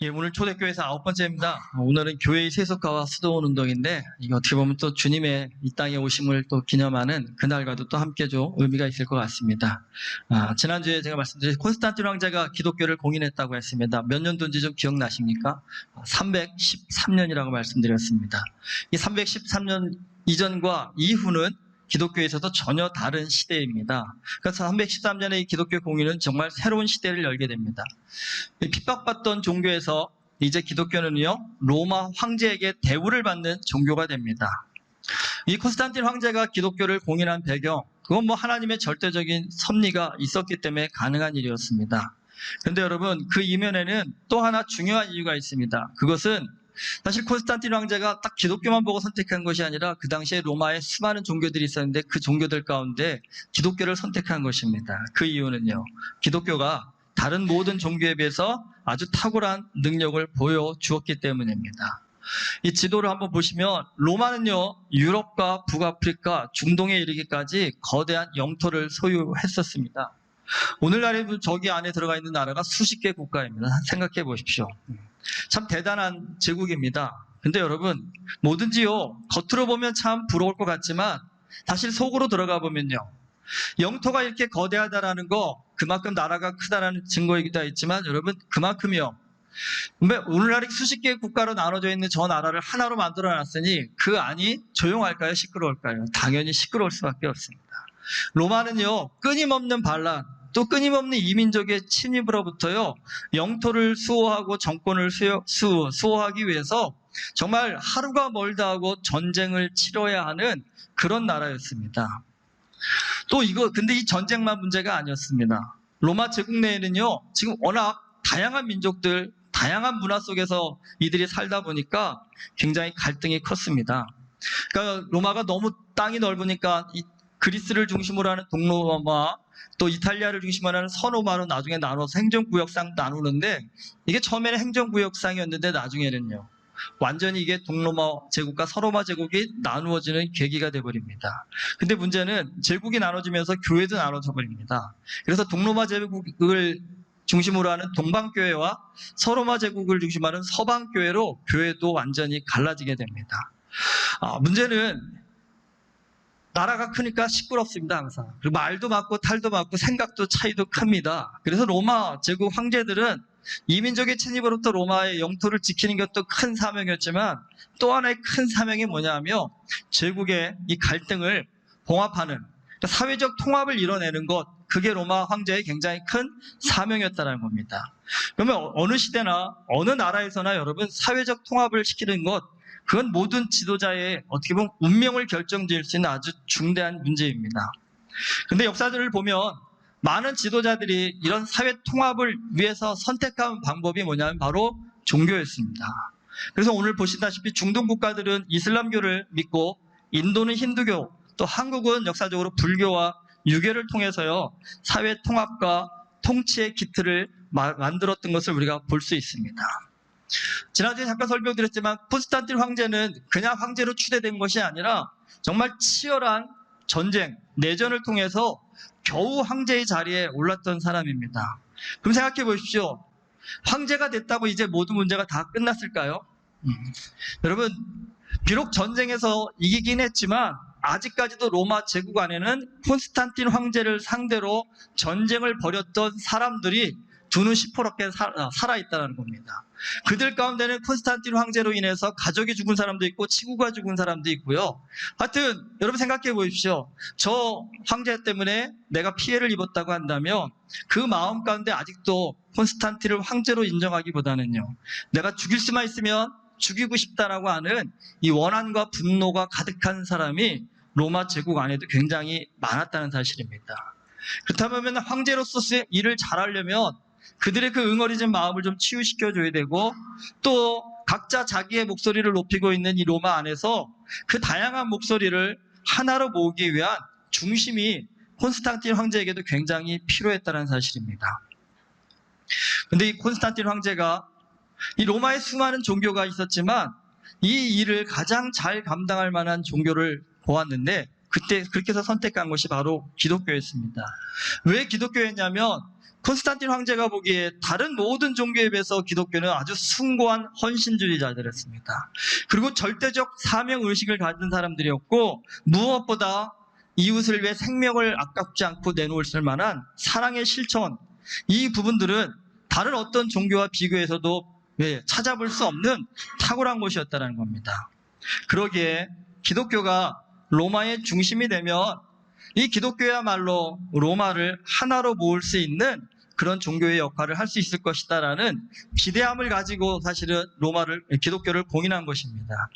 예, 오늘 초대교회에서 9번째입니다. 오늘은 교회의 세속화와 수도원 운동인데, 이게 어떻게 보면 또 주님의 이 땅에 오심을 또 기념하는 그날과도 또 함께 좀 의미가 있을 것 같습니다. 지난주에 제가 말씀드린 콘스탄틴 황제가 기독교를 공인했다고 했습니다. 몇 년도인지 좀 기억나십니까? 313년이라고 말씀드렸습니다. 이 313년 이전과 이후는 기독교에서도 전혀 다른 시대입니다. 그래서 313년의 기독교 공인은 정말 새로운 시대를 열게 됩니다. 핍박받던 종교에서 이제 기독교는요, 로마 황제에게 대우를 받는 종교가 됩니다. 이 콘스탄틴 황제가 기독교를 공인한 배경, 그건 뭐 하나님의 절대적인 섭리가 있었기 때문에 가능한 일이었습니다. 그런데 여러분, 그 이면에는 또 하나 중요한 이유가 있습니다. 그것은 사실 콘스탄틴 황제가 딱 기독교만 보고 선택한 것이 아니라 그 당시에 로마에 수많은 종교들이 있었는데 그 종교들 가운데 기독교를 선택한 것입니다. 그 이유는요, 기독교가 다른 모든 종교에 비해서 아주 탁월한 능력을 보여주었기 때문입니다. 이 지도를 한번 보시면 로마는요, 유럽과 북아프리카, 중동에 이르기까지 거대한 영토를 소유했었습니다. 오늘날에 저기 안에 들어가 있는 나라가 수십 개 국가입니다. 생각해 보십시오. 참 대단한 제국입니다. 근데 여러분, 뭐든지요, 겉으로 보면 참 부러울 것 같지만 사실 속으로 들어가 보면요, 영토가 이렇게 거대하다라는 거, 그만큼 나라가 크다라는 증거이기도 했지만 여러분, 그만큼이요, 오늘날에 수십 개의 국가로 나눠져 있는 저 나라를 하나로 만들어 놨으니 그 안이 조용할까요? 시끄러울까요? 당연히 시끄러울 수밖에 없습니다. 로마는요, 끊임없는 반란, 또 끊임없는 이민족의 침입으로부터요, 영토를 수호하고 정권을 수호하기 위해서 정말 하루가 멀다 하고 전쟁을 치러야 하는 그런 나라였습니다. 또 근데 이 전쟁만 문제가 아니었습니다. 로마 제국 내에는요, 지금 워낙 다양한 민족들, 다양한 문화 속에서 이들이 살다 보니까 굉장히 갈등이 컸습니다. 그러니까 로마가 너무 땅이 넓으니까 이 그리스를 중심으로 하는 동로마, 또 이탈리아를 중심으로 하는 서로마로 나중에 나눠서 행정구역상 나누는데, 이게 처음에는 행정구역상이었는데 나중에는요, 완전히 이게 동로마 제국과 서로마 제국이 나누어지는 계기가 되어버립니다. 근데 문제는 제국이 나눠지면서 교회도 나눠져 버립니다. 그래서 동로마 제국을 중심으로 하는 동방교회와 서로마 제국을 중심으로 하는 서방교회로 교회도 완전히 갈라지게 됩니다. 문제는 나라가 크니까 시끄럽습니다, 항상. 그리고 말도 많고 탈도 많고 생각도 차이도 큽니다. 그래서 로마 제국 황제들은 이민족의 침입으로부터 로마의 영토를 지키는 것도 큰 사명이었지만 또 하나의 큰 사명이 뭐냐면 제국의 이 갈등을 봉합하는, 사회적 통합을 이뤄내는 것, 그게 로마 황제의 굉장히 큰 사명이었다는 겁니다. 그러면 어느 시대나 어느 나라에서나 여러분, 사회적 통합을 시키는 것, 그건 모든 지도자의 어떻게 보면 운명을 결정지을 수 있는 아주 중대한 문제입니다. 근데 역사들을 보면 많은 지도자들이 이런 사회 통합을 위해서 선택한 방법이 뭐냐면 바로 종교였습니다. 그래서 오늘 보시다시피 중동 국가들은 이슬람교를 믿고, 인도는 힌두교, 또 한국은 역사적으로 불교와 유교를 통해서요, 사회 통합과 통치의 기틀을 만들었던 것을 우리가 볼 수 있습니다. 지난주에 잠깐 설명드렸지만 콘스탄틴 황제는 그냥 황제로 추대된 것이 아니라 정말 치열한 전쟁, 내전을 통해서 겨우 황제의 자리에 올랐던 사람입니다. 그럼 생각해 보십시오. 황제가 됐다고 이제 모든 문제가 다 끝났을까요? 여러분, 비록 전쟁에서 이기긴 했지만 아직까지도 로마 제국 안에는 콘스탄틴 황제를 상대로 전쟁을 벌였던 사람들이 두눈 시퍼렇게 살아있다는 겁니다. 그들 가운데는 콘스탄틴 황제로 인해서 가족이 죽은 사람도 있고 친구가 죽은 사람도 있고요. 하여튼 여러분 생각해 보십시오. 저 황제 때문에 내가 피해를 입었다고 한다면 그 마음 가운데 아직도 콘스탄틴을 황제로 인정하기보다는요, 내가 죽일 수만 있으면 죽이고 싶다라고 하는 이 원한과 분노가 가득한 사람이 로마 제국 안에도 굉장히 많았다는 사실입니다. 그렇다면 황제로서의 일을 잘하려면 그들의 그 응어리진 마음을 좀 치유시켜줘야 되고, 또 각자 자기의 목소리를 높이고 있는 이 로마 안에서 그 다양한 목소리를 하나로 모으기 위한 중심이 콘스탄틴 황제에게도 굉장히 필요했다는 사실입니다. 근데 이 콘스탄틴 황제가 이 로마에 수많은 종교가 있었지만 이 일을 가장 잘 감당할 만한 종교를 보았는데, 그때 그렇게 해서 선택한 것이 바로 기독교였습니다. 왜 기독교였냐면 콘스탄틴 황제가 보기에 다른 모든 종교에 비해서 기독교는 아주 숭고한 헌신주의자들이었습니다. 그리고 절대적 사명의식을 가진 사람들이었고, 무엇보다 이웃을 위해 생명을 아깝지 않고 내놓을 만한 사랑의 실천, 이 부분들은 다른 어떤 종교와 비교해서도 찾아볼 수 없는 탁월한 것이었다는 겁니다. 그러기에 기독교가 로마의 중심이 되면 이 기독교야말로 로마를 하나로 모을 수 있는 그런 종교의 역할을 할 수 있을 것이다라는 기대함을 가지고 사실은 기독교를 공인한 것입니다.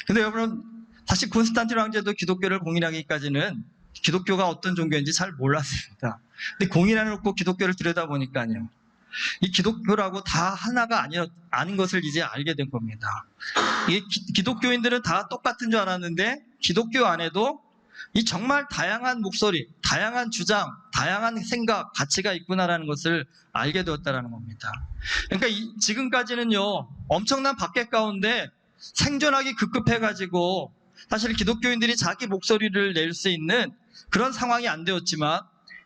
근데 여러분, 사실 콘스탄틴 황제도 기독교를 공인하기까지는 기독교가 어떤 종교인지 잘 몰랐습니다. 근데 공인해놓고 기독교를 들여다보니까요, 이 기독교라고 다 하나가 아닌 것을 이제 알게 된 겁니다. 기독교인들은 다 똑같은 줄 알았는데 기독교 안에도 이 정말 다양한 목소리, 다양한 주장, 다양한 생각, 가치가 있구나라는 것을 알게 되었다는 겁니다. 그러니까 지금까지는요, 엄청난 박해 가운데 생존하기 급급해가지고 사실 기독교인들이 자기 목소리를 낼 수 있는 그런 상황이 안 되었지만,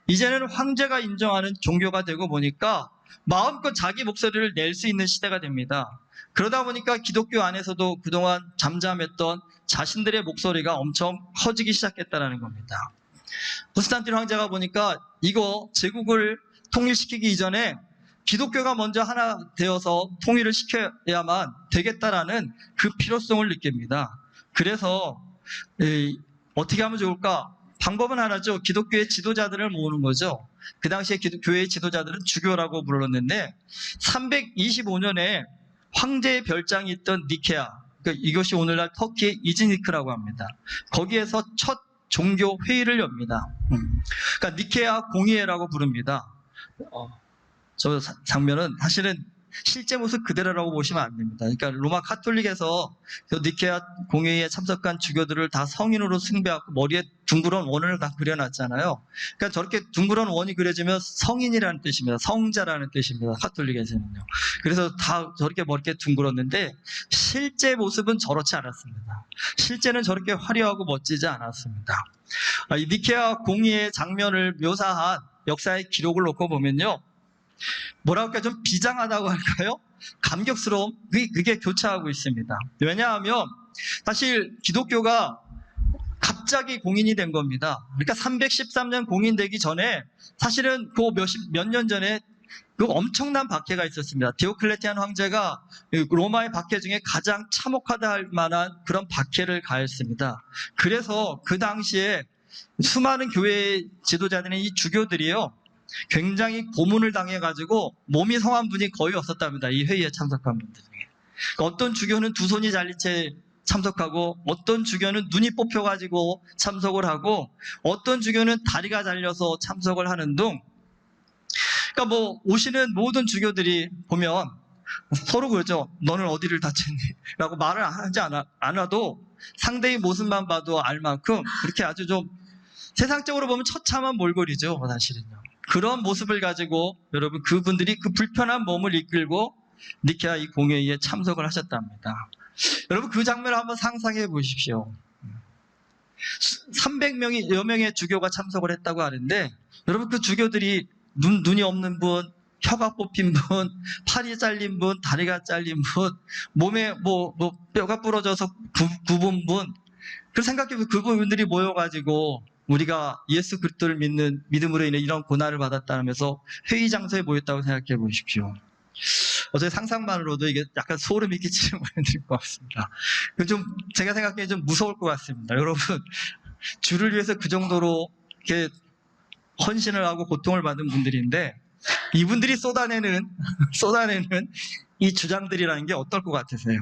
이제는 황제가 인정하는 종교가 되고 보니까 마음껏 자기 목소리를 낼 수 있는 시대가 됩니다. 그러다 보니까 기독교 안에서도 그동안 잠잠했던 자신들의 목소리가 엄청 커지기 시작했다는 겁니다. 콘스탄틴 황제가 보니까 이거 제국을 통일시키기 이전에 기독교가 먼저 하나 되어서 통일을 시켜야만 되겠다라는 그 필요성을 느낍니다. 그래서 어떻게 하면 좋을까? 방법은 하나죠. 기독교의 지도자들을 모으는 거죠. 그 당시에 교회의 지도자들은 주교라고 불렀는데, 325년에 황제의 별장이 있던 니케아, 그러니까 이것이 오늘날 터키의 이즈니크라고 합니다. 거기에서 첫 종교 회의를 엽니다. 그러니까 니케아 공의회라고 부릅니다. 저 장면은 사실은 실제 모습 그대로라고 보시면 안 됩니다. 그러니까 로마 카톨릭에서 니케아 공회의에 참석한 주교들을 다 성인으로 숭배하고 머리에 둥그런 원을 다 그려놨잖아요. 그러니까 저렇게 둥그런 원이 그려지면 성인이라는 뜻입니다. 성자라는 뜻입니다. 카톨릭에서는요. 그래서 다 저렇게 머리에 둥그렀는데 실제 모습은 저렇지 않았습니다. 실제는 저렇게 화려하고 멋지지 않았습니다. 이 니케아 공의의 장면을 묘사한 역사의 기록을 놓고 보면요, 뭐라 할까요? 좀 비장하다고 할까요? 감격스러움, 그게 교차하고 있습니다. 왜냐하면 사실 기독교가 갑자기 공인이 된 겁니다. 그러니까 313년 공인되기 전에 사실은 그 몇 년 전에 그 엄청난 박해가 있었습니다. 디오클레티안 황제가 로마의 박해 중에 가장 참혹하다 할 만한 그런 박해를 가했습니다. 그래서 그 당시에 수많은 교회 지도자들인 이 주교들이요, 굉장히 고문을 당해가지고 몸이 성한 분이 거의 없었답니다. 이 회의에 참석한 분들 중에. 그러니까 어떤 주교는 두 손이 잘린 채 참석하고, 어떤 주교는 눈이 뽑혀가지고 참석을 하고, 어떤 주교는 다리가 잘려서 참석을 하는 등, 그러니까 뭐 오시는 모든 주교들이 보면 서로 그러죠. 너는 어디를 다쳤니? 라고 말을 하지 않아도 상대의 모습만 봐도 알 만큼 그렇게 아주 좀 세상적으로 보면 처참한 몰골이죠, 사실은요. 그런 모습을 가지고 여러분, 그분들이 그 불편한 몸을 이끌고 니케아 이 공회의에 참석을 하셨답니다. 여러분, 그 장면을 한번 상상해 보십시오. 300여 명의 주교가 참석을 했다고 하는데, 여러분, 그 주교들이 눈이 없는 분, 혀가 뽑힌 분, 팔이 잘린 분, 다리가 잘린 분, 몸에 뼈가 부러져서 굽은 분, 그 생각해보면 그분들이 모여가지고 우리가 예수 그리스도를 믿는 믿음으로 인해 이런 고난을 받았다면서 회의 장소에 모였다고 생각해 보십시오. 어제 상상만으로도 이게 약간 소름이 끼치는 모양일 것 같습니다. 좀 제가 생각하기에 좀 무서울 것 같습니다. 여러분, 주를 위해서 그 정도로 이렇게 헌신을 하고 고통을 받은 분들인데, 이분들이 쏟아내는 이 주장들이라는 게 어떨 것 같으세요?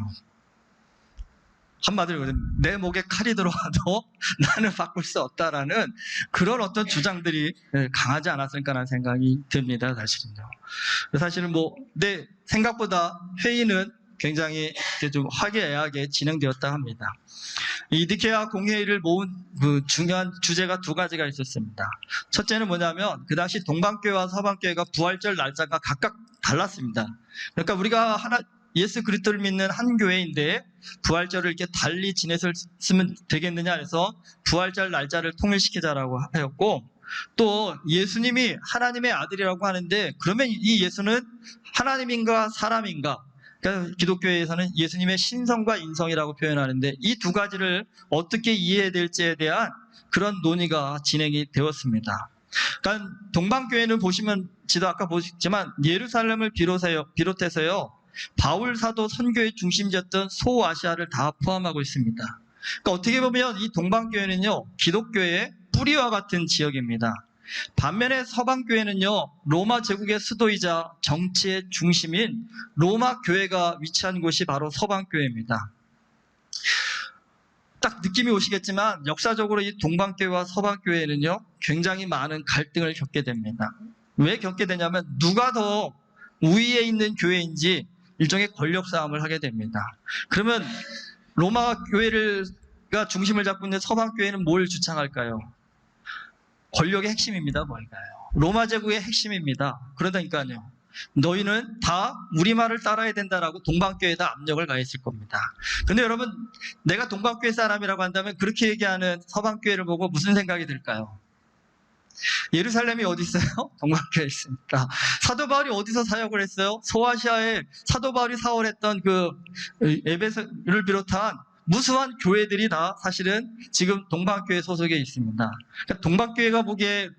한마디로 내 목에 칼이 들어와도 나는 바꿀 수 없다라는 그런 어떤 주장들이 강하지 않았을까라는 생각이 듭니다. 사실은 내 생각보다 회의는 굉장히 좀 화기애애하게 진행되었다 합니다. 이 니케아 공회의를 모은 그 중요한 주제가 두 가지가 있었습니다. 첫째는 뭐냐면, 그 당시 동방교회와 서방교회가 부활절 날짜가 각각 달랐습니다. 그러니까 우리가 예수 그리스도를 믿는 한 교회인데 부활절을 이렇게 달리 지냈으면 되겠느냐 해서 부활절 날짜를 통일시키자라고 하였고, 또 예수님이 하나님의 아들이라고 하는데 그러면 이 예수는 하나님인가 사람인가? 그러니까 기독교에서는 예수님의 신성과 인성이라고 표현하는데 이 두 가지를 어떻게 이해해야 될지에 대한 그런 논의가 진행이 되었습니다. 그러니까 동방교회는 보시면 지도 아까 보셨지만 예루살렘을 비롯해서요 바울 사도 선교의 중심지였던 소아시아를 다 포함하고 있습니다. 그러니까 어떻게 보면 이 동방교회는요 기독교의 뿌리와 같은 지역입니다. 반면에 서방교회는요 로마 제국의 수도이자 정치의 중심인 로마 교회가 위치한 곳이 바로 서방교회입니다. 딱 느낌이 오시겠지만 역사적으로 이 동방교회와 서방교회는요 굉장히 많은 갈등을 겪게 됩니다. 왜 겪게 되냐면 누가 더 우위에 있는 교회인지 일종의 권력 싸움을 하게 됩니다. 그러면 로마 교회가 중심을 잡고 있는 서방교회는 뭘 주창할까요? 권력의 핵심입니다. 뭘까요? 로마 제국의 핵심입니다. 그러다니까요. 너희는 다 우리 말을 따라야 된다라고 동방교회에다 압력을 가했을 겁니다. 근데 여러분, 내가 동방교회 사람이라고 한다면 그렇게 얘기하는 서방교회를 보고 무슨 생각이 들까요? 예루살렘이 어디 있어요? 동방교회에 있습니다. 사도 바울이 어디서 사역을 했어요? 소아시아에 사도 바울이 사월했던 그 에베소를 비롯한 무수한 교회들이 다 사실은 지금 동방교회 소속에 있습니다. 그러니까 동방교회가 보기에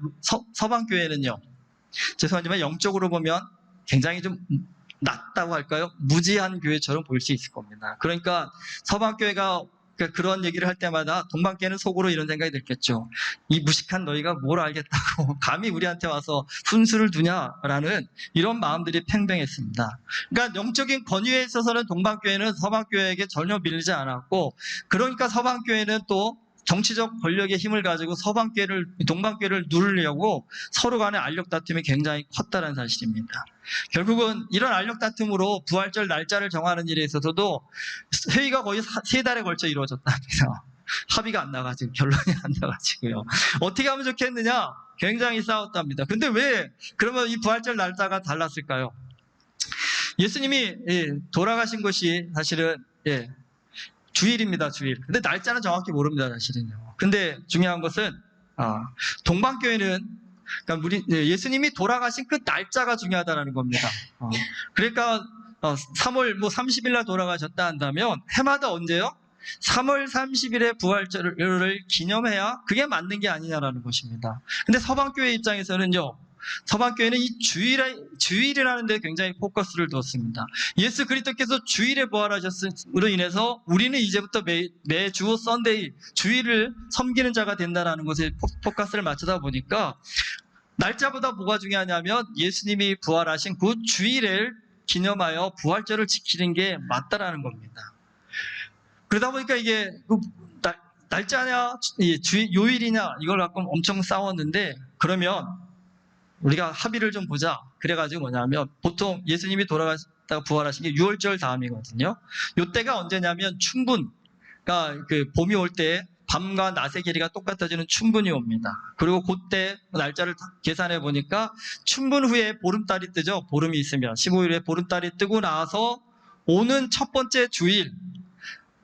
서방교회는요, 죄송하지만 영적으로 보면 굉장히 좀 낮다고 할까요? 무지한 교회처럼 보일 수 있을 겁니다. 그러니까 서방교회가 그런 얘기를 할 때마다 동방교회는 속으로 이런 생각이 들겠죠. 이 무식한 너희가 뭘 알겠다고 감히 우리한테 와서 훈수를 두냐라는 이런 마음들이 팽팽했습니다. 그러니까 영적인 권위에 있어서는 동방교회는 서방교회에게 전혀 밀리지 않았고, 그러니까 서방교회는 또 정치적 권력의 힘을 가지고 동방교회를 누르려고 서로 간의 알력 다툼이 굉장히 컸다는 사실입니다. 결국은 이런 알력 다툼으로 부활절 날짜를 정하는 일에 있어서도 회의가 거의 3달에 걸쳐 이루어졌답니다. 합의가 안 나가지고, 결론이 안 나가지고요. 어떻게 하면 좋겠느냐? 굉장히 싸웠답니다. 근데 왜 그러면 이 부활절 날짜가 달랐을까요? 예수님이 돌아가신 것이 사실은 주일입니다, 주일. 근데 날짜는 정확히 모릅니다, 사실은요. 근데 중요한 것은, 동방교회는, 그러니까 예수님이 돌아가신 그 날짜가 중요하다는 겁니다. 그러니까, 3월 30일 날 돌아가셨다 한다면, 해마다 언제요? 3월 30일에 부활절을 기념해야 그게 맞는 게 아니냐라는 것입니다. 근데 서방교회 입장에서는요, 서방교회는 이 주일이라는 데 굉장히 포커스를 두었습니다. 예수 그리스도께서 주일에 부활하셨음으로 인해서 우리는 이제부터 매주 썬데이, 주일을 섬기는 자가 된다는 것에 포커스를 맞추다 보니까 날짜보다 뭐가 중요하냐면 예수님이 부활하신 그 주일을 기념하여 부활절을 지키는 게 맞다라는 겁니다. 그러다 보니까 이게 날짜냐, 요일이냐 이걸 갖고 엄청 싸웠는데, 그러면 우리가 합의를 좀 보자. 그래가지고 뭐냐면, 보통 예수님이 돌아가셨다가 부활하신 게 6월절 다음이거든요. 요때가 언제냐면 춘분. 그러니까 그 봄이 올 때 밤과 낮의 길이가 똑같아지는 춘분이 옵니다. 그리고 그때 날짜를 계산해 보니까 춘분 후에 보름달이 뜨죠. 보름이 있으면 15일에 보름달이 뜨고 나서 오는 첫 번째 주일,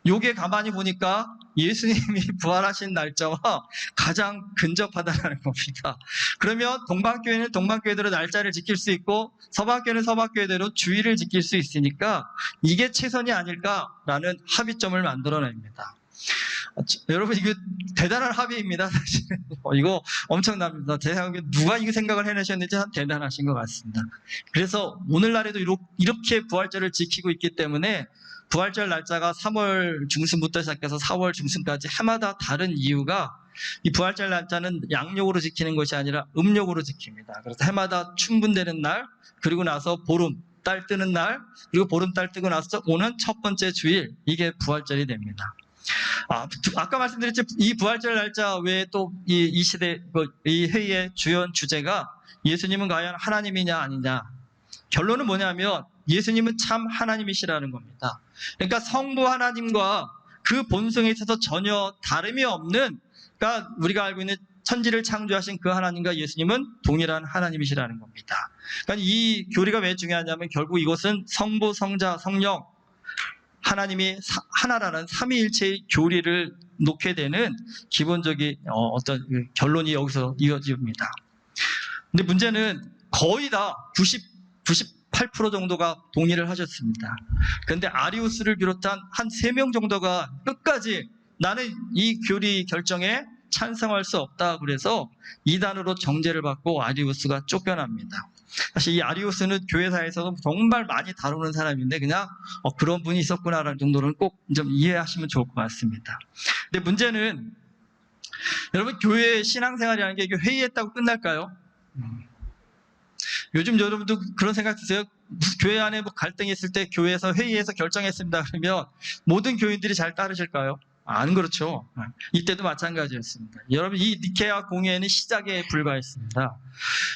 요게 가만히 보니까 예수님이 부활하신 날짜와 가장 근접하다는 겁니다. 그러면 동방교회는 동방교회대로 날짜를 지킬 수 있고, 서방교회는 서방교회대로 주일을 지킬 수 있으니까 이게 최선이 아닐까라는 합의점을 만들어냅니다. 여러분, 이거 대단한 합의입니다, 사실은. 이거 엄청납니다. 제 생각에 누가 이 생각을 해내셨는지 참 대단하신 것 같습니다. 그래서 오늘날에도 이렇게 부활절을 지키고 있기 때문에 부활절 날짜가 3월 중순부터 시작해서 4월 중순까지 해마다 다른 이유가, 이 부활절 날짜는 양력으로 지키는 것이 아니라 음력으로 지킵니다. 그래서 해마다 춘분되는 날, 그리고 나서 보름달 뜨는 날, 그리고 보름달 뜨고 나서 오는 첫 번째 주일, 이게 부활절이 됩니다. 아까 말씀드렸죠. 이 부활절 날짜 외에 또 이 시대, 이 회의의 주요 주제가 예수님은 과연 하나님이냐 아니냐. 결론은 뭐냐면 예수님은 참 하나님이시라는 겁니다. 그러니까 성부 하나님과 그 본성에 있어서 전혀 다름이 없는, 그러니까 우리가 알고 있는 천지를 창조하신 그 하나님과 예수님은 동일한 하나님이시라는 겁니다. 그러니까 이 교리가 왜 중요하냐면 결국 이것은 성부, 성자, 성령, 하나님이 하나라는 삼위일체의 교리를 놓게 되는 기본적인 어떤 결론이 여기서 이어집니다. 근데 문제는 거의 다 98% 정도가 동의를 하셨습니다. 그런데 아리우스를 비롯한 한 3명 정도가 끝까지 나는 이 교리 결정에 찬성할 수 없다 그래서 이단으로 정죄를 받고 아리우스가 쫓겨납니다. 사실 이 아리우스는 교회사에서도 정말 많이 다루는 사람인데 그냥 그런 분이 있었구나라는 정도는 꼭 좀 이해하시면 좋을 것 같습니다. 근데 문제는 여러분 교회 신앙생활이라는 게 회의했다고 끝날까요? 요즘 여러분도 그런 생각 드세요? 교회 안에 뭐 갈등이 있을 때 교회에서 회의해서 결정했습니다 그러면 모든 교인들이 잘 따르실까요? 안 그렇죠. 이때도 마찬가지였습니다. 여러분 이 니케아 공회는 시작에 불과했습니다.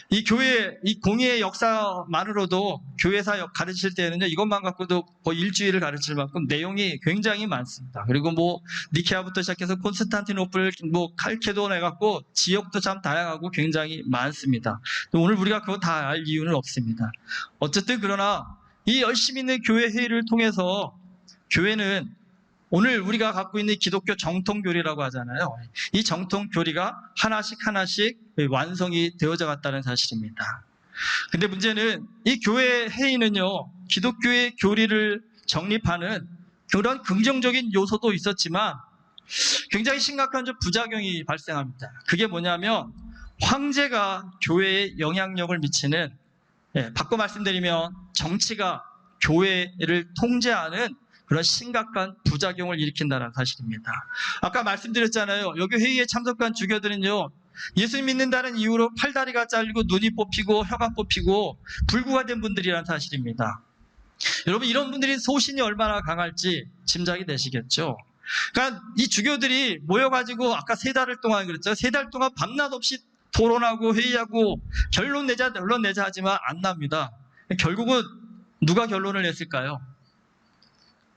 이 교회 이 공회의 역사만으로도 교회사 가르칠 때는요 이것만 갖고도 거의 일주일을 가르칠 만큼 내용이 굉장히 많습니다. 그리고 뭐 니케아부터 시작해서 콘스탄티노플, 뭐 칼케돈 해갖고 지역도 참 다양하고 굉장히 많습니다. 오늘 우리가 그거 다 알 이유는 없습니다. 어쨌든 그러나 이 열심히 있는 교회 회의를 통해서 교회는 오늘 우리가 갖고 있는 기독교 정통교리라고 하잖아요. 이 정통교리가 하나씩 완성이 되어져 갔다는 사실입니다. 근데 문제는 이 교회 회의는요, 기독교의 교리를 정립하는 그런 긍정적인 요소도 있었지만 굉장히 심각한 부작용이 발생합니다. 그게 뭐냐면 황제가 교회에 영향력을 미치는, 바꿔 말씀드리면 정치가 교회를 통제하는 그런 심각한 부작용을 일으킨다는 사실입니다. 아까 말씀드렸잖아요. 여기 회의에 참석한 주교들은요, 예수 믿는다는 이유로 팔다리가 잘리고 눈이 뽑히고 혀가 뽑히고 불구가 된 분들이라는 사실입니다. 여러분 이런 분들이 소신이 얼마나 강할지 짐작이 되시겠죠. 그러니까 이 주교들이 모여가지고 아까 3달을 동안 그랬죠. 3달 동안 밤낮 없이 토론하고 회의하고 결론 내자 하지만 안 납니다. 결국은 누가 결론을 냈을까요?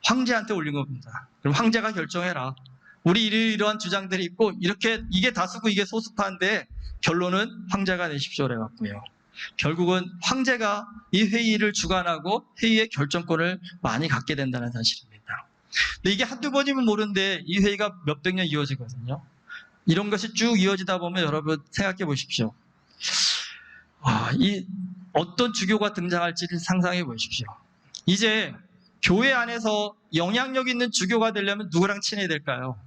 황제한테 올린 겁니다. 그럼 황제가 결정해라. 우리 이러한 주장들이 있고 이게 다수고 이게 소수파인데 결론은 황제가 내십시오 그래갖고요. 결국은 황제가 이 회의를 주관하고 회의의 결정권을 많이 갖게 된다는 사실입니다. 근데 이게 한두 번이면 모르는데 이 회의가 몇백 년 이어지거든요. 이런 것이 쭉 이어지다 보면 여러분 생각해 보십시오. 이 어떤 주교가 등장할지를 상상해 보십시오. 이제 교회 안에서 영향력 있는 주교가 되려면 누구랑 친해야 될까요?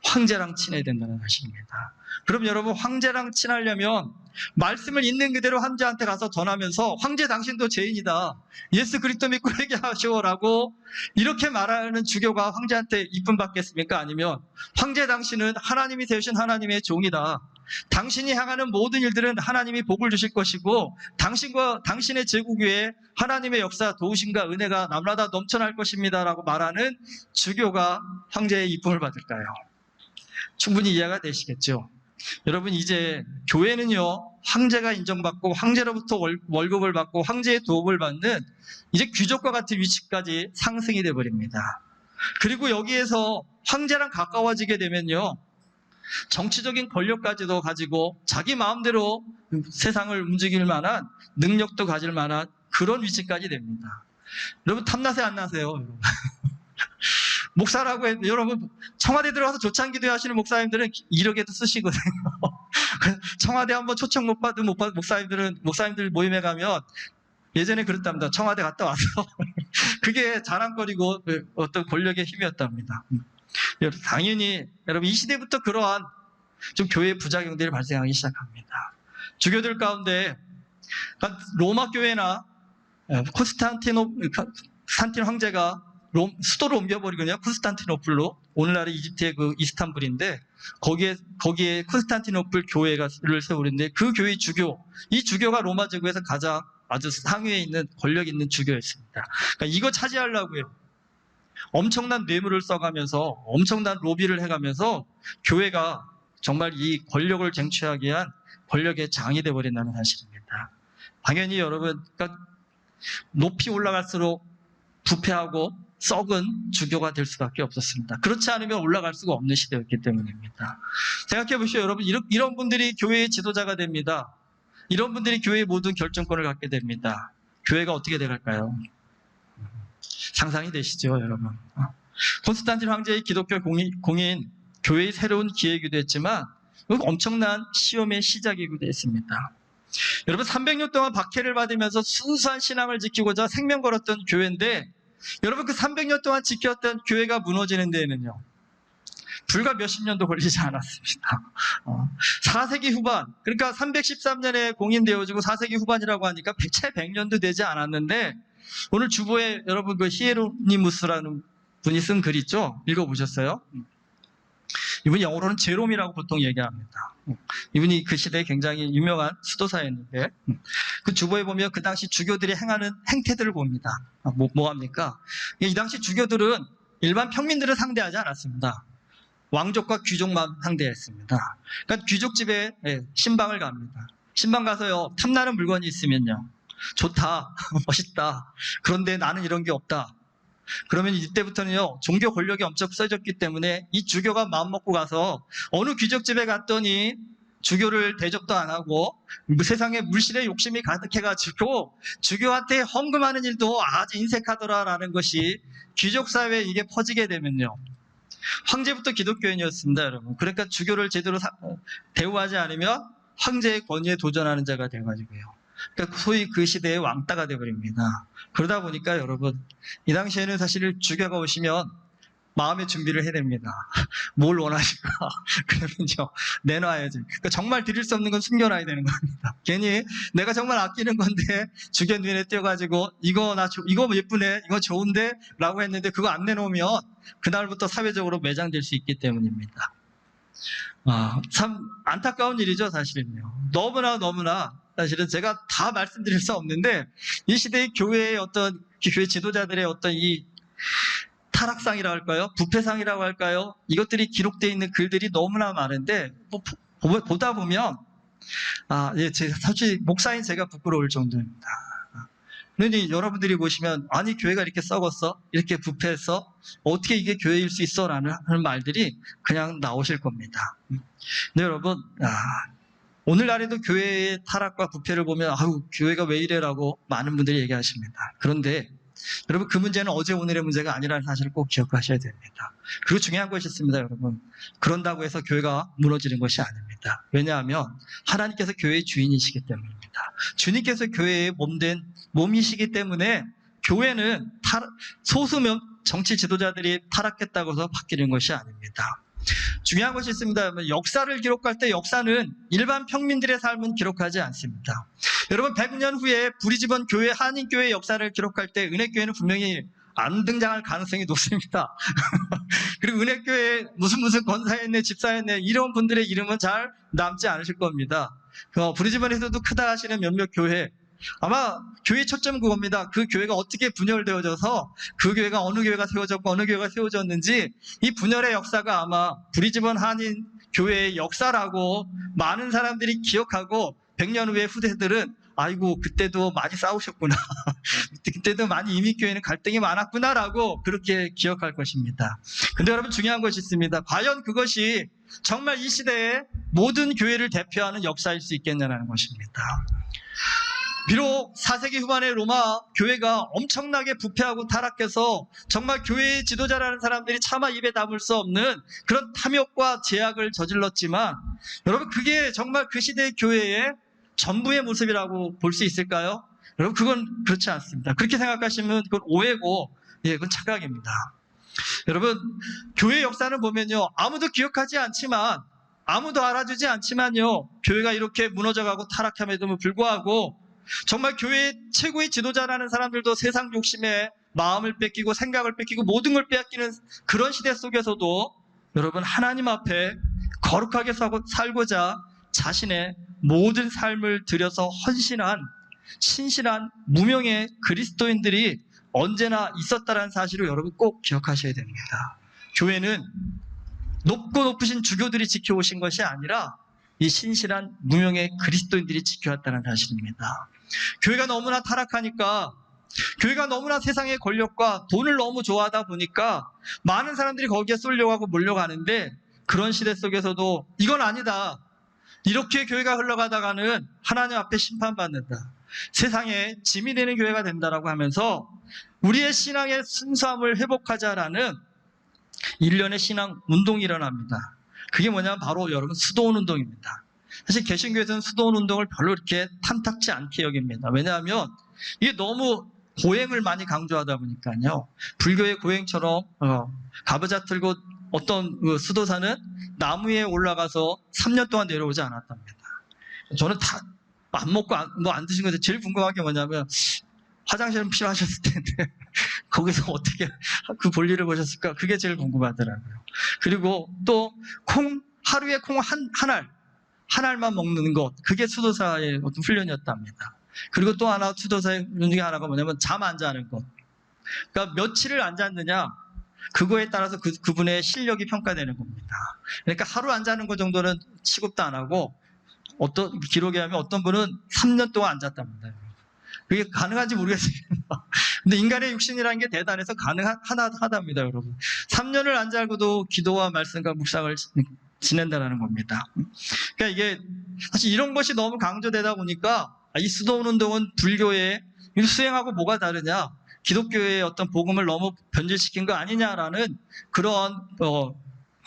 황제랑 친해야 된다는 사실입니다. 그럼 여러분 황제랑 친하려면 말씀을 있는 그대로 황제한테 가서 전하면서 황제 당신도 죄인이다. 예수 그리스도 믿고 회개하시오라고 이렇게 말하는 주교가 황제한테 이쁨 받겠습니까? 아니면 황제 당신은 하나님이 세우신 하나님의 종이다. 당신이 향하는 모든 일들은 하나님이 복을 주실 것이고 당신과 당신의 제국 위에 하나님의 역사, 도우심과 은혜가 남라다 넘쳐날 것입니다 라고 말하는 주교가 황제의 이쁨을 받을까요? 충분히 이해가 되시겠죠? 여러분 이제 교회는요 황제가 인정받고 황제로부터 월급을 받고 황제의 도움을 받는 이제 귀족과 같은 위치까지 상승이 돼버립니다. 그리고 여기에서 황제랑 가까워지게 되면요 정치적인 권력까지도 가지고 자기 마음대로 세상을 움직일 만한 능력도 가질 만한 그런 위치까지 됩니다. 여러분 탐나세요 안 나세요? 목사라고 해도 여러분 청와대 들어가서 조창기도 하시는 목사님들은 이력에도 쓰시거든요. 청와대 한번 초청 못 받은 목사님들 모임에 가면 예전에 그랬답니다. 청와대 갔다 와서 그게 자랑거리고 어떤 권력의 힘이었답니다. 당연히 여러분 이 시대부터 그러한 좀 교회 부작용들이 발생하기 시작합니다. 주교들 가운데 로마 교회나 콘스탄틴 황제가 수도를 옮겨버리거든요. 콘스탄티노플로. 오늘날의 이집트의 그 이스탄불인데 거기에 콘스탄티노플 교회를 세우는데 그 교회 이 주교가 로마 제국에서 가장 아주 상위에 있는 권력 있는 주교였습니다. 그러니까 이거 차지하려고요. 엄청난 뇌물을 써가면서 엄청난 로비를 해가면서 교회가 정말 이 권력을 쟁취하기 위한 권력의 장이 되어버린다는 사실입니다. 당연히 여러분 그러니까 높이 올라갈수록 부패하고 썩은 주교가 될 수밖에 없었습니다. 그렇지 않으면 올라갈 수가 없는 시대였기 때문입니다. 생각해 보시죠. 여러분 이런 분들이 교회의 지도자가 됩니다. 이런 분들이 교회의 모든 결정권을 갖게 됩니다. 교회가 어떻게 돼갈까요? 상상이 되시죠, 여러분? 콘스탄틴 황제의 기독교 공인, 교회의 새로운 기회이기도 했지만 엄청난 시험의 시작이기도 했습니다. 여러분, 300년 동안 박해를 받으면서 순수한 신앙을 지키고자 생명 걸었던 교회인데, 여러분, 그 300년 동안 지켰던 교회가 무너지는 데에는요, 불과 몇십 년도 걸리지 않았습니다. 4세기 후반, 그러니까 313년에 공인되어지고 4세기 후반이라고 하니까 채 100년도 되지 않았는데, 오늘 주보에 여러분 그 히에로니무스라는 분이 쓴 글 있죠? 읽어보셨어요? 이분이 영어로는 제롬이라고 보통 얘기합니다. 이분이 그 시대에 굉장히 유명한 수도사였는데, 그 주보에 보면 그 당시 주교들이 행하는 행태들을 봅니다. 뭐 합니까? 이 당시 주교들은 일반 평민들을 상대하지 않았습니다. 왕족과 귀족만 상대했습니다. 그러니까 귀족집에 신방을 갑니다. 신방 가서요, 탐나는 물건이 있으면요, 좋다, 멋있다. 그런데 나는 이런 게 없다. 그러면 이때부터는요, 종교 권력이 엄청 세졌기 때문에 이 주교가 마음먹고 가서 어느 귀족집에 갔더니 주교를 대접도 안 하고 세상에 물질의 욕심이 가득해가지고 주교한테 헌금하는 일도 아주 인색하더라라는 것이 귀족사회에 이게 퍼지게 되면요, 황제부터 기독교인이었습니다, 여러분. 그러니까 주교를 제대로 대우하지 않으면 황제의 권위에 도전하는 자가 돼가지고요, 그러니까 소위 그 시대의 왕따가 돼버립니다. 그러다 보니까 여러분, 이 당시에는 사실 주교가 오시면 마음의 준비를 해야 됩니다. 뭘 원하실까? 그러면요, 내놔야지. 그러니까 정말 드릴 수 없는 건 숨겨놔야 되는 겁니다. 괜히 내가 정말 아끼는 건데 주교 눈에 띄어가지고 이거 예쁘네, 이거 좋은데 라고 했는데 그거 안 내놓으면 그날부터 사회적으로 매장될 수 있기 때문입니다. 참 안타까운 일이죠, 사실은요. 너무나 사실은 제가 다 말씀드릴 수 없는데, 이 시대의 교회의 교회 지도자들의 이 타락상이라고 할까요? 부패상이라고 할까요? 이것들이 기록되어 있는 글들이 너무나 많은데, 보다 보면, 솔직히 목사인 제가 부끄러울 정도입니다. 그러니 여러분들이 보시면, 아니, 교회가 이렇게 썩었어? 이렇게 부패했어? 어떻게 이게 교회일 수 있어? 라는 말들이 그냥 나오실 겁니다. 근데 여러분, 오늘날에도 교회의 타락과 부패를 보면, 교회가 왜 이래라고 많은 분들이 얘기하십니다. 그런데 여러분, 그 문제는 어제 오늘의 문제가 아니라는 사실을 꼭 기억하셔야 됩니다. 그리고 중요한 것이 있습니다, 여러분. 그런다고 해서 교회가 무너지는 것이 아닙니다. 왜냐하면 하나님께서 교회의 주인이시기 때문입니다. 주님께서 교회의 몸이시기 때문에 교회는 소수몇 정치 지도자들이 타락했다고 해서 바뀌는 것이 아닙니다. 중요한 것이 있습니다. 역사를 기록할 때 역사는 일반 평민들의 삶은 기록하지 않습니다. 여러분, 100년 후에 브리즈번 교회, 한인교회 역사를 기록할 때 은혜교회는 분명히 안 등장할 가능성이 높습니다. 그리고 은혜교회 무슨 권사였네, 집사였네, 이런 분들의 이름은 잘 남지 않으실 겁니다. 브리즈번에서도 크다 하시는 몇몇 교회, 아마 교회 초점 그겁니다. 그 교회가 어떻게 분열되어져서 그 교회가 어느 교회가 세워졌고 어느 교회가 세워졌는지, 이 분열의 역사가 아마 브리즈번 한인 교회의 역사라고 많은 사람들이 기억하고, 100년 후에 후대들은 아이고 그때도 많이 싸우셨구나, 그때도 많이 이민교회는 갈등이 많았구나라고 그렇게 기억할 것입니다. 근데 여러분, 중요한 것이 있습니다. 과연 그것이 정말 이 시대의 모든 교회를 대표하는 역사일 수 있겠냐는 것입니다. 비록 4세기 후반에 로마 교회가 엄청나게 부패하고 타락해서 정말 교회의 지도자라는 사람들이 차마 입에 담을 수 없는 그런 탐욕과 제약을 저질렀지만, 여러분, 그게 정말 그 시대의 교회의 전부의 모습이라고 볼 수 있을까요? 여러분, 그건 그렇지 않습니다. 그렇게 생각하시면 그건 오해고, 그건 착각입니다. 여러분, 교회 역사는 보면요, 아무도 기억하지 않지만, 아무도 알아주지 않지만요, 교회가 이렇게 무너져가고 타락함에도 불구하고 정말 교회의 최고의 지도자라는 사람들도 세상 욕심에 마음을 뺏기고 생각을 뺏기고 모든 걸 빼앗기는 그런 시대 속에서도 여러분, 하나님 앞에 거룩하게 살고자 자신의 모든 삶을 들여서 헌신한 신실한 무명의 그리스도인들이 언제나 있었다는 사실을 여러분 꼭 기억하셔야 됩니다. 교회는 높고 높으신 주교들이 지켜오신 것이 아니라 이 신실한 무명의 그리스도인들이 지켜왔다는 사실입니다. 교회가 너무나 타락하니까, 교회가 너무나 세상의 권력과 돈을 너무 좋아하다 보니까 많은 사람들이 거기에 쏠려가고 몰려가는데, 그런 시대 속에서도 이건 아니다, 이렇게 교회가 흘러가다가는 하나님 앞에 심판받는다, 세상에 짐이 되는 교회가 된다라고 하면서 우리의 신앙의 순수함을 회복하자라는 일련의 신앙 운동이 일어납니다. 그게 뭐냐면 바로 여러분 수도원 운동입니다. 사실 개신교에서는 수도원 운동을 별로 이렇게 탐탁지 않게 여깁니다. 왜냐하면 이게 너무 고행을 많이 강조하다 보니까요. 불교의 고행처럼 가부좌 틀고 어떤 수도사는 나무 위에 올라가서 3년 동안 내려오지 않았답니다. 저는 다 안 먹고 뭐 안 드신 건데 제일 궁금한 게 뭐냐면 화장실은 필요하셨을 텐데 거기서 어떻게 그 볼일을 보셨을까? 그게 제일 궁금하더라고요. 그리고 또 하루에 콩 한 알만 먹는 것, 그게 수도사의 어떤 훈련이었답니다. 그리고 또 하나 수도사의 훈련 중에 하나가 뭐냐면 잠 안 자는 것. 그러니까 며칠을 안 잤느냐, 그거에 따라서 그분의 실력이 평가되는 겁니다. 그러니까 하루 안 자는 것 정도는 취급도 안 하고, 어떤 기록에 하면 어떤 분은 3년 동안 안 잤답니다. 그게 가능한지 모르겠어요. 근데 인간의 육신이라는 게 대단해서 가능하답니다, 여러분. 3년을 안 자고도 기도와 말씀과 묵상을 지낸다는 겁니다. 그러니까 이게 사실 이런 것이 너무 강조되다 보니까 이 수도원 운동은 불교에 수행하고 뭐가 다르냐, 기독교의 어떤 복음을 너무 변질시킨 거 아니냐라는 그런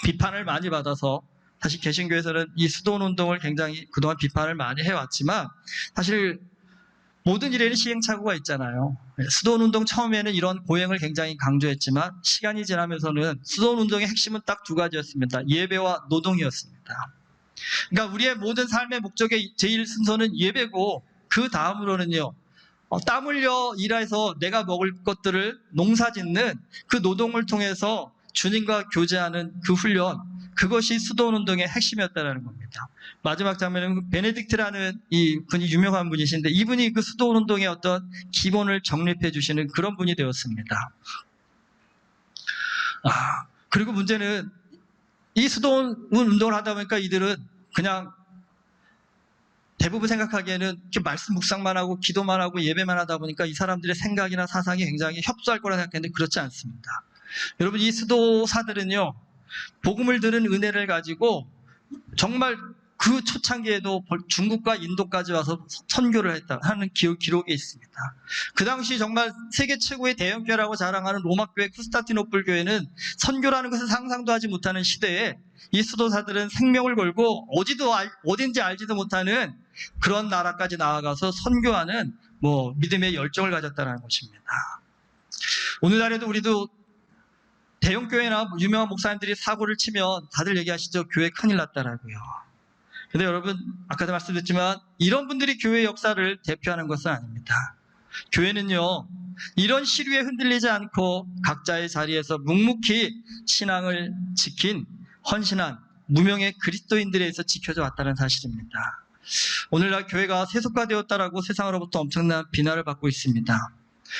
비판을 많이 받아서, 사실 개신교에서는 이 수도원 운동을 굉장히 그동안 비판을 많이 해왔지만 사실 모든 일에는 시행착오가 있잖아요. 수도원 운동 처음에는 이런 고행을 굉장히 강조했지만 시간이 지나면서는 수도원 운동의 핵심은 딱 두 가지였습니다. 예배와 노동이었습니다. 그러니까 우리의 모든 삶의 목적의 제일 순서는 예배고, 그 다음으로는요, 땀 흘려 일해서 내가 먹을 것들을 농사짓는 그 노동을 통해서 주님과 교제하는 그 훈련, 그것이 수도원 운동의 핵심이었다는 겁니다. 마지막 장면은 베네딕트라는 이 분이 유명한 분이신데, 이분이 그 수도원 운동의 어떤 기본을 정립해 주시는 그런 분이 되었습니다. 그리고 문제는 이 수도원 운동을 하다 보니까 이들은 그냥 대부분 생각하기에는 이렇게 말씀 묵상만 하고 기도만 하고 예배만 하다 보니까 이 사람들의 생각이나 사상이 굉장히 협소할 거라 생각했는데 그렇지 않습니다. 여러분, 이 수도사들은요, 복음을 들은 은혜를 가지고 정말 그 초창기에도 중국과 인도까지 와서 선교를 하는 기록이 있습니다. 그 당시 정말 세계 최고의 대형교회라고 자랑하는 로마교회 쿠스타티노플 교회는 선교라는 것을 상상도 하지 못하는 시대에 이 수도사들은 생명을 걸고 어딘지 알지도 못하는 그런 나라까지 나아가서 선교하는 믿음의 열정을 가졌다는 것입니다. 오늘날에도 우리도 대형교회나 유명한 목사님들이 사고를 치면 다들 얘기하시죠. 교회 큰일 났다라고요. 근데 여러분, 아까도 말씀드렸지만 이런 분들이 교회의 역사를 대표하는 것은 아닙니다. 교회는요, 이런 시류에 흔들리지 않고 각자의 자리에서 묵묵히 신앙을 지킨 헌신한 무명의 그리스도인들에 의해서 지켜져 왔다는 사실입니다. 오늘날 교회가 세속화되었다라고 세상으로부터 엄청난 비난을 받고 있습니다.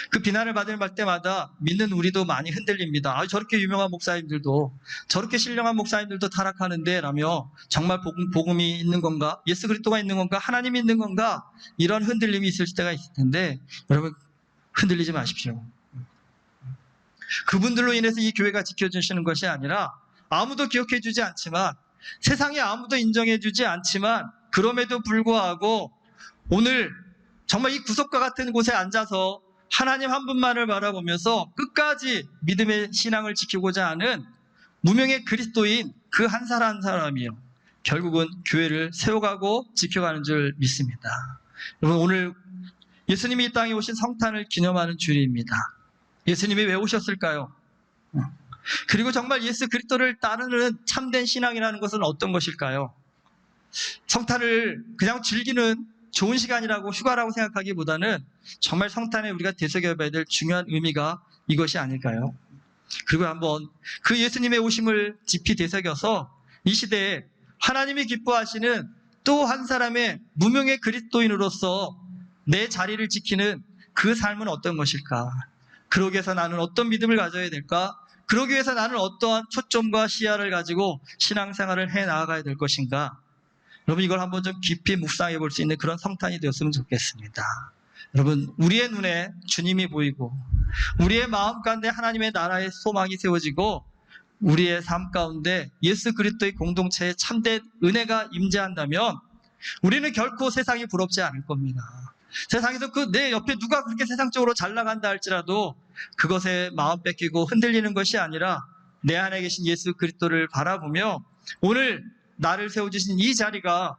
그 비난을 받을 때마다 믿는 우리도 많이 흔들립니다. 저렇게 유명한 목사님들도, 저렇게 신령한 목사님들도 타락하는데 라며 정말 복음이 있는 건가? 예수 그리스도가 있는 건가? 하나님이 있는 건가? 이런 흔들림이 있을 때가 있을 텐데, 여러분, 흔들리지 마십시오. 그분들로 인해서 이 교회가 지켜주시는 것이 아니라, 아무도 기억해 주지 않지만, 세상에 아무도 인정해 주지 않지만, 그럼에도 불구하고 오늘 정말 이 구석과 같은 곳에 앉아서 하나님 한 분만을 바라보면서 끝까지 믿음의 신앙을 지키고자 하는 무명의 그리스도인 그 한 사람 한 사람이요, 결국은 교회를 세워가고 지켜가는 줄 믿습니다. 여러분, 오늘 예수님이 이 땅에 오신 성탄을 기념하는 주일입니다. 예수님이 왜 오셨을까요? 그리고 정말 예수 그리스도를 따르는 참된 신앙이라는 것은 어떤 것일까요? 성탄을 그냥 즐기는 좋은 시간이라고, 휴가라고 생각하기보다는 정말 성탄에 우리가 되새겨봐야 될 중요한 의미가 이것이 아닐까요? 그리고 한번 그 예수님의 오심을 깊이 되새겨서 이 시대에 하나님이 기뻐하시는 또 한 사람의 무명의 그리스도인으로서 내 자리를 지키는 그 삶은 어떤 것일까? 그러기 위해서 나는 어떤 믿음을 가져야 될까? 그러기 위해서 나는 어떠한 초점과 시야를 가지고 신앙생활을 해 나아가야 될 것인가? 여러분, 이걸 한번 좀 깊이 묵상해 볼 수 있는 그런 성탄이 되었으면 좋겠습니다. 여러분, 우리의 눈에 주님이 보이고 우리의 마음 가운데 하나님의 나라의 소망이 세워지고 우리의 삶 가운데 예수 그리스도의 공동체에 참된 은혜가 임재한다면 우리는 결코 세상이 부럽지 않을 겁니다. 세상에서 그 내 옆에 누가 그렇게 세상적으로 잘 나간다 할지라도 그것에 마음 뺏기고 흔들리는 것이 아니라 내 안에 계신 예수 그리스도를 바라보며 오늘 나를 세워주신 이 자리가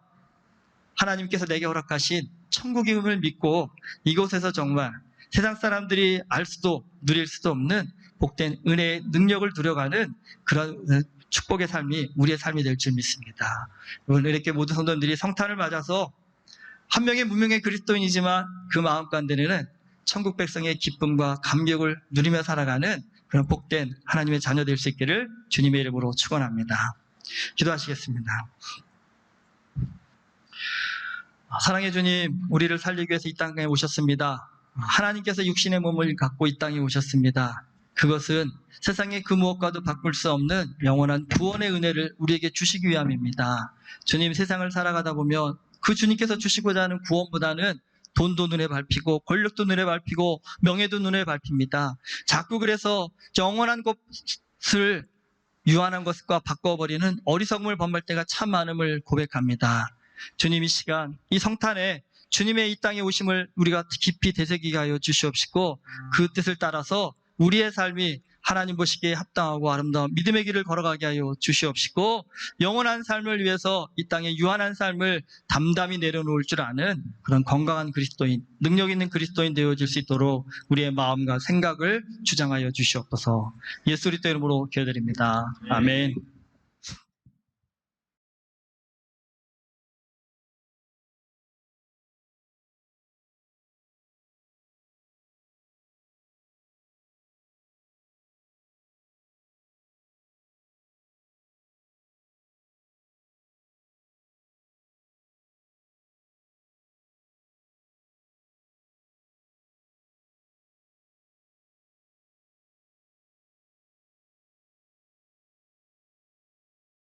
하나님께서 내게 허락하신 천국임을 믿고 이곳에서 정말 세상 사람들이 알 수도 누릴 수도 없는 복된 은혜의 능력을 누려가는 그런 축복의 삶이 우리의 삶이 될 줄 믿습니다. 오늘 이렇게 모든 성도님들이 성탄을 맞아서 한 명의 무명의 그리스도인이지만 그 마음 가운데는 천국 백성의 기쁨과 감격을 누리며 살아가는 그런 복된 하나님의 자녀 될 수 있기를 주님의 이름으로 축원합니다. 기도하시겠습니다. 사랑의 주님, 우리를 살리기 위해서 이 땅에 오셨습니다. 하나님께서 육신의 몸을 갖고 이 땅에 오셨습니다. 그것은 세상의 그 무엇과도 바꿀 수 없는 영원한 구원의 은혜를 우리에게 주시기 위함입니다. 주님, 세상을 살아가다 보면 그 주님께서 주시고자 하는 구원보다는 돈도 눈에 밟히고 권력도 눈에 밟히고 명예도 눈에 밟힙니다. 자꾸 그래서 영원한 것을 유한한 것과 바꿔버리는 어리석음을 범할 때가 참 많음을 고백합니다. 주님, 이 시간 이 성탄에 주님의 이 땅에 오심을 우리가 깊이 되새기게 하여 주시옵시고 그 뜻을 따라서 우리의 삶이 하나님 보시기에 합당하고 아름다운 믿음의 길을 걸어가게 하여 주시옵시고 영원한 삶을 위해서 이 땅에 유한한 삶을 담담히 내려놓을 줄 아는 그런 건강한 그리스도인, 능력 있는 그리스도인 되어질 수 있도록 우리의 마음과 생각을 주장하여 주시옵소서. 예수 그리스도 이름으로 기도드립니다. 아멘.